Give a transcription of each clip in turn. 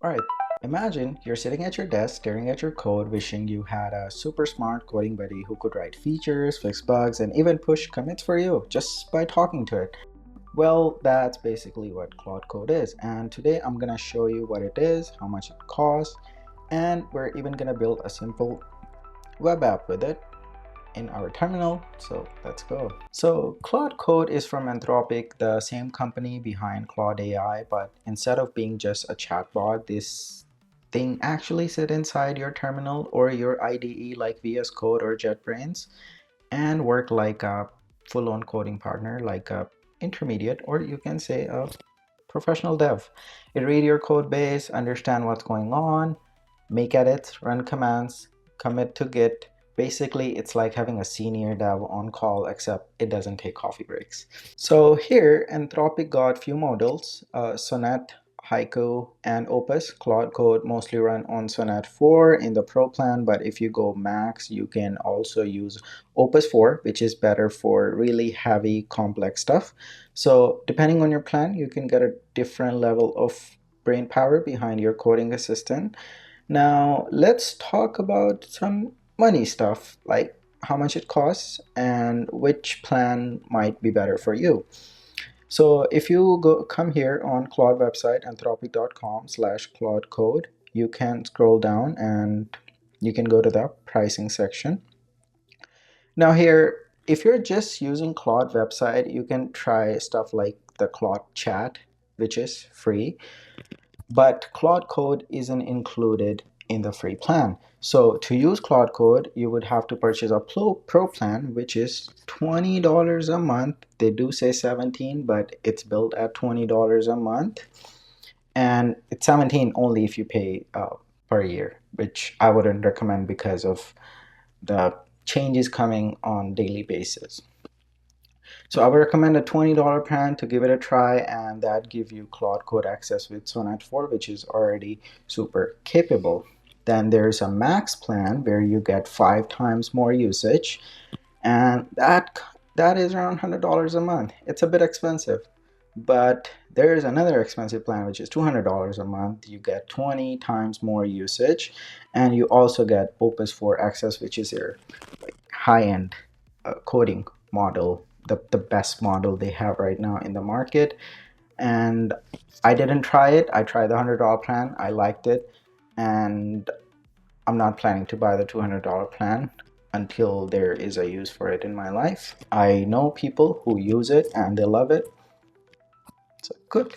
Alright, imagine you're sitting at your desk staring at your code wishing you had a super smart coding buddy who could write features, fix bugs, and even push commits for you just by talking to it. Well, that's basically what Claude Code is, and today I'm gonna show you what it is, how much it costs, and we're even gonna build a simple web app with it in our terminal. So let's go. So Claude Code is from Anthropic, the same company behind Claude AI, but instead of being just a chatbot, this thing actually sit inside your terminal or your IDE like VS Code or JetBrains and work like a full-on coding partner, like a intermediate, or you can say a professional dev. It read your code base, understand what's going on, make edits, run commands, commit to Git. Basically, it's like having a senior dev on call, except it doesn't take coffee breaks. So here, Anthropic got few models, Sonnet, Haiku, and Opus. Claude Code mostly run on Sonnet 4 in the Pro plan, but if you go Max, you can also use Opus 4, which is better for really heavy, complex stuff. So depending on your plan, you can get a different level of brain power behind your coding assistant. Now, let's talk about some money stuff, like how much it costs and which plan might be better for you. So if you come here on Claude website, anthropic.com/Claude Code, you can scroll down and you can go to the pricing section. Now here, if you're just using Claude website, you can try stuff like the Claude chat, which is free. But Claude Code isn't included in the free plan. So to use Claude Code, you would have to purchase a Pro plan, which is $20 a month. They do say 17, but it's built at $20 a month. And it's 17 only if you pay per year, which I wouldn't recommend because of the changes coming on daily basis. So I would recommend a $20 plan to give it a try, and that give you Claude Code access with Sonnet 4, which is already super capable. Then there's a Max plan where you get 5 times more usage, and that is around $100 a month. It's a bit expensive, but there's another expensive plan which is $200 a month. You get 20 times more usage, and you also get Opus 4 access, which is their high-end coding model, the best model they have right now in the market. And I didn't try it. I tried the $100 plan. I liked it, and I'm not planning to buy the $200 plan until there is a use for it in my life. I know people who use it and they love it. So good.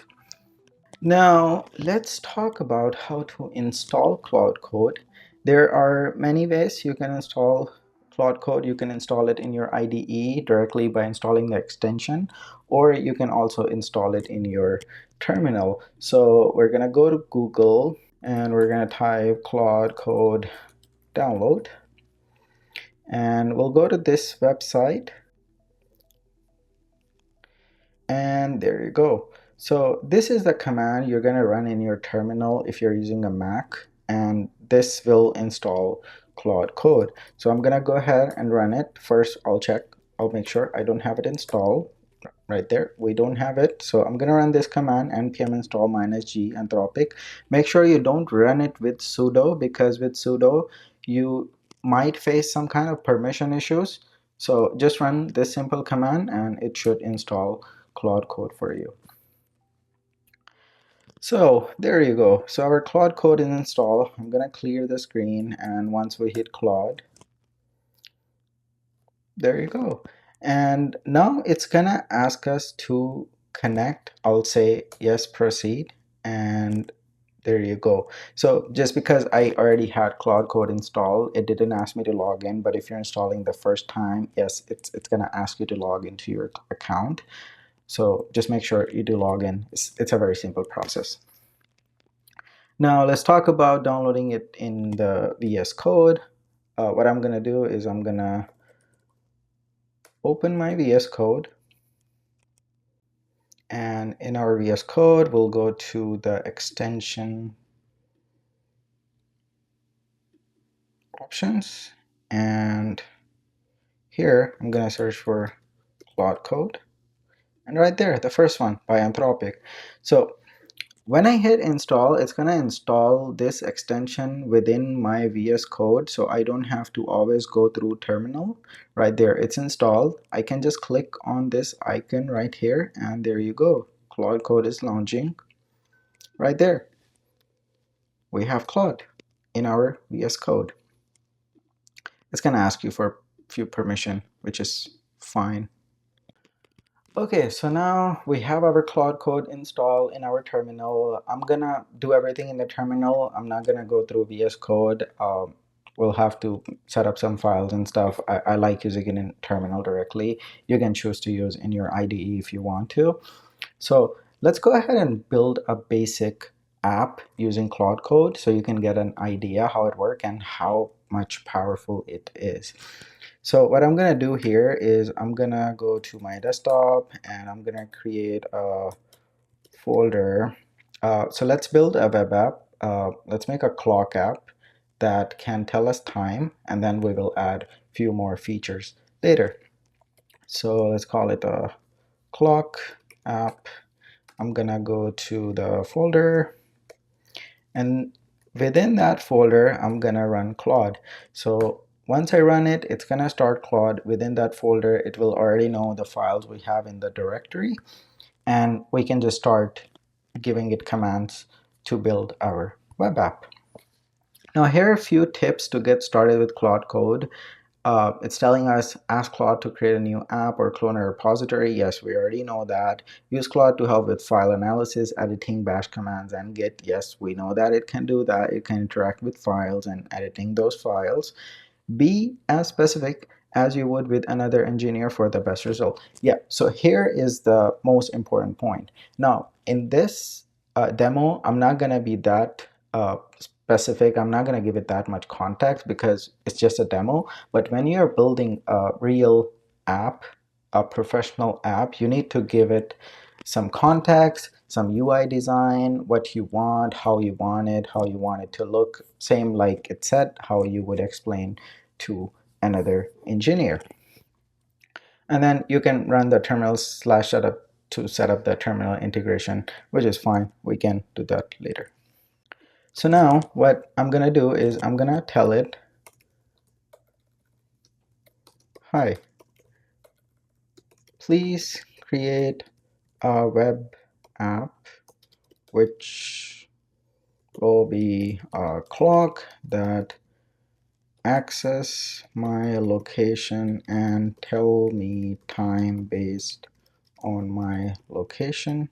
Now let's talk about how to install Claude Code. There are many ways you can install Claude Code. You can install it in your IDE directly by installing the extension, or you can also install it in your terminal. So we're gonna go to Google and we're gonna type Claude Code download, and we'll go to this website, and there you go. So this is the command you're gonna run in your terminal if you're using a Mac, and this will install Claude Code. So I'm gonna go ahead and run it. First, I'll make sure I don't have it installed. Right there, we don't have it. So I'm gonna run this command, npm install -g Anthropic. Make sure you don't run it with sudo, because with sudo you might face some kind of permission issues. So just run this simple command and it should install Claude Code for you. So there you go. So our Claude Code is installed. I'm gonna clear the screen, and once we hit Claude, there you go. And now it's gonna ask us to connect. I'll say yes, proceed, and there you go. So just because I already had Claude Code installed, it didn't ask me to log in. But if you're installing the first time, yes, it's gonna ask you to log into your account. So just make sure you do log in. It's a very simple process. Now let's talk about downloading it in the VS Code. What I'm gonna do is I'm gonna open my VS Code, and in our VS Code we'll go to the extension options, and here I'm gonna search for Claude Code, and right there, the first one by Anthropic. So When I hit install, it's gonna install this extension within my VS Code, so I don't have to always go through terminal. Right there, it's installed. I can just click on this icon right here, and there you go. Claude Code is launching right there. We have Claude in our VS Code. It's gonna ask you for a few permission, which is fine. Okay, so now we have our Claude Code installed in our terminal. I'm gonna do everything in the terminal. I'm not gonna go through VS Code. We'll have to set up some files and stuff. I like using it in terminal directly. You can choose to use in your IDE if you want to. So let's go ahead and build a basic app using Claude Code so you can get an idea how it works and how much powerful it is. So what I'm gonna do here is I'm gonna go to my desktop and I'm gonna create a folder. So let's build a web app. Let's make a clock app that can tell us time, and then we will add a few more features later. So let's call it a clock app. I'm gonna go to the folder, and within that folder I'm gonna run Claude. So once I run it, it's gonna start Claude. Within that folder, it will already know the files we have in the directory, and we can just start giving it commands to build our web app. Now here are a few tips to get started with Claude Code. It's telling us, ask Claude to create a new app or clone a repository. Yes, we already know that. Use Claude to help with file analysis, editing, bash commands, and Git. Yes, we know that it can do that. It can interact with files and editing those files. Be as specific as you would with another engineer for the best result. Yeah, so here is the most important point. Now, in this demo, I'm not going to be that specific. I'm not going to give it that much context because it's just a demo. But when you're building a real app, a professional app, you need to give it some context, some UI design, what you want, how you want it to look, same like it said, how you would explain to another engineer. And then you can run the terminal /setup to set up the terminal integration, which is fine. We can do that later. So now what I'm gonna do is I'm gonna tell it, hi, please create a web app which will be a clock that access my location and tell me time based on my location.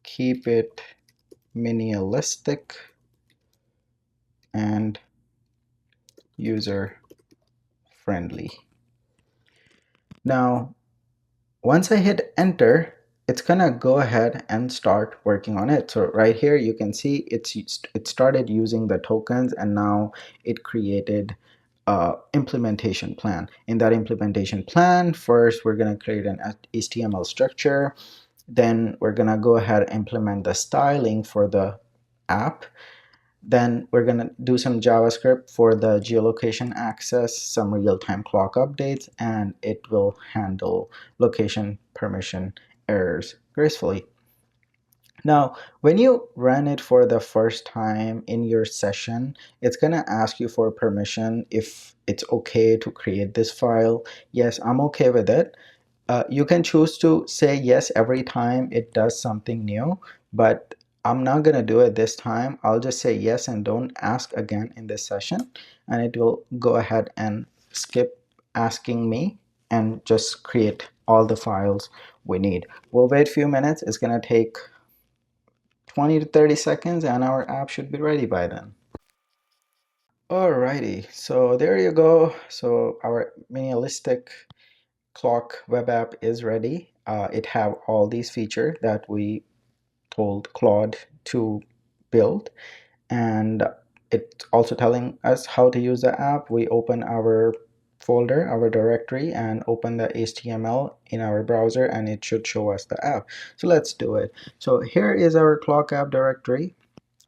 Keep it minimalistic and user friendly. Now, once I hit enter, it's gonna go ahead and start working on it. So right here you can see it started using the tokens, and now it created implementation plan. In that implementation plan, first we're gonna create an HTML structure. Then we're gonna go ahead and implement the styling for the app. Then we're gonna do some JavaScript for the geolocation access, some real-time clock updates, and it will handle location permission errors gracefully. Now, when you run it for the first time in your session, it's gonna ask you for permission if it's okay to create this file. Yes, I'm okay with it. You can choose to say yes every time it does something new, but I'm not going to do it this time. I'll just say yes and don't ask again in this session, and it will go ahead and skip asking me and just create all the files we need. We'll wait a few minutes. It's going to take 20 to 30 seconds, and our app should be ready by then. Alrighty, so there you go. So our minimalistic clock web app is ready. It have all these features that we told Claude to build, and it's also telling us how to use the app. We open our folder, our directory, and open the HTML in our browser, and it should show us the app. So let's do it. So here is our clock app directory.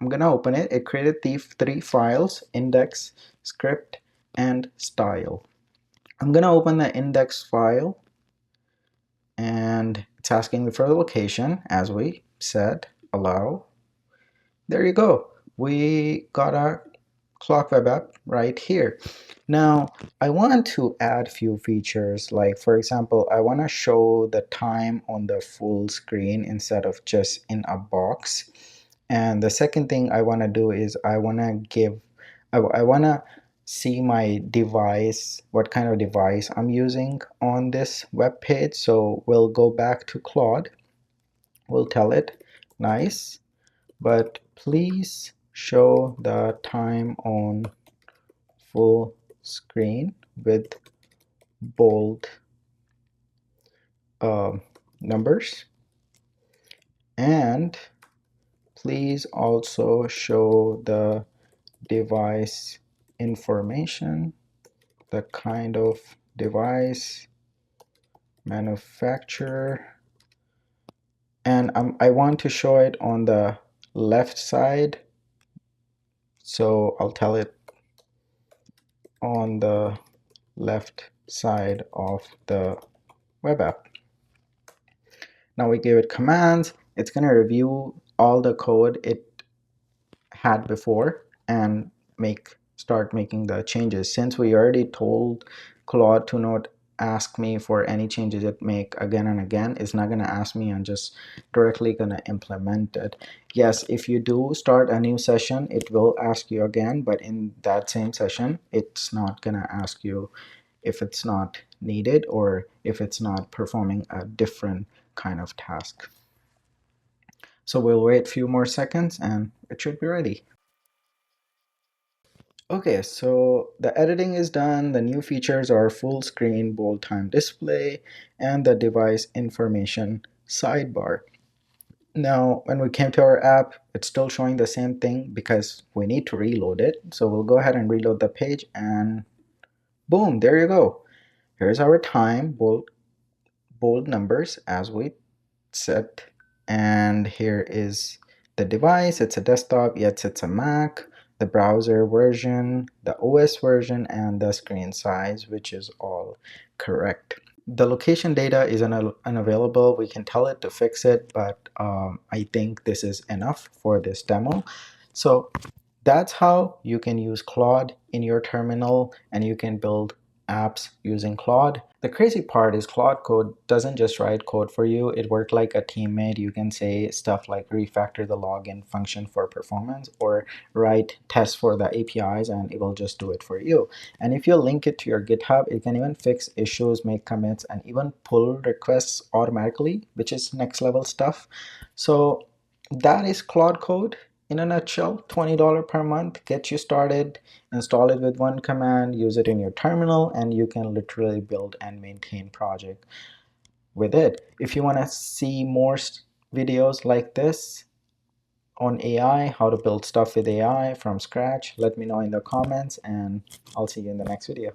I'm gonna open it. It created these three files: index, script, and style. I'm gonna open the index file, and it's asking me for the location, as we said, allow. there you go. We got our clock web app right here. Now, I want to add few features, like for example, I want to show the time on the full screen instead of just in a box. And the second thing I want to do is I want to I want to see my device, what kind of device I'm using on this web page. So we'll go back to Claude. We'll tell it, nice, but please show the time on full screen with bold numbers, and please also show the device information, the kind of device, manufacturer, and I want to show it on the left side, so I'll tell it on the left side of the web app. Now we give it commands. It's going to review all the code it had before and start making the changes. Since we already told Claude to not ask me for any changes it make again and again, it's not going to ask me and just directly going to implement it. Yes, if you do start a new session, it will ask you again, but in that same session, it's not going to ask you if it's not needed or if it's not performing a different kind of task. So we'll wait a few more seconds and it should be ready. Okay, so the editing is done. The new features are full screen, bold time display, and the device information sidebar. Now, when we came to our app, it's still showing the same thing because we need to reload it. So we'll go ahead and reload the page and boom, there you go. Here's our time, bold numbers as we set, and here is the device. It's a desktop, yes, it's a Mac, the browser version, the OS version, and the screen size, which is all correct. The location data is unavailable. We can tell it to fix it, but I think this is enough for this demo. So that's how you can use Claude in your terminal, and you can build apps using Claude. The crazy part is Claude Code doesn't just write code for you. It works like a teammate. You can say stuff like refactor the login function for performance or write tests for the APIs, and it will just do it for you. And if you link it to your GitHub, it can even fix issues, make commits, and even pull requests automatically, which is next level stuff. So that is Claude Code. In a nutshell, $20 per month gets you started. Install it with one command, use it in your terminal, and you can literally build and maintain project with it. If you want to see more videos like this on AI, how to build stuff with AI from scratch, let me know in the comments, and I'll see you in the next video.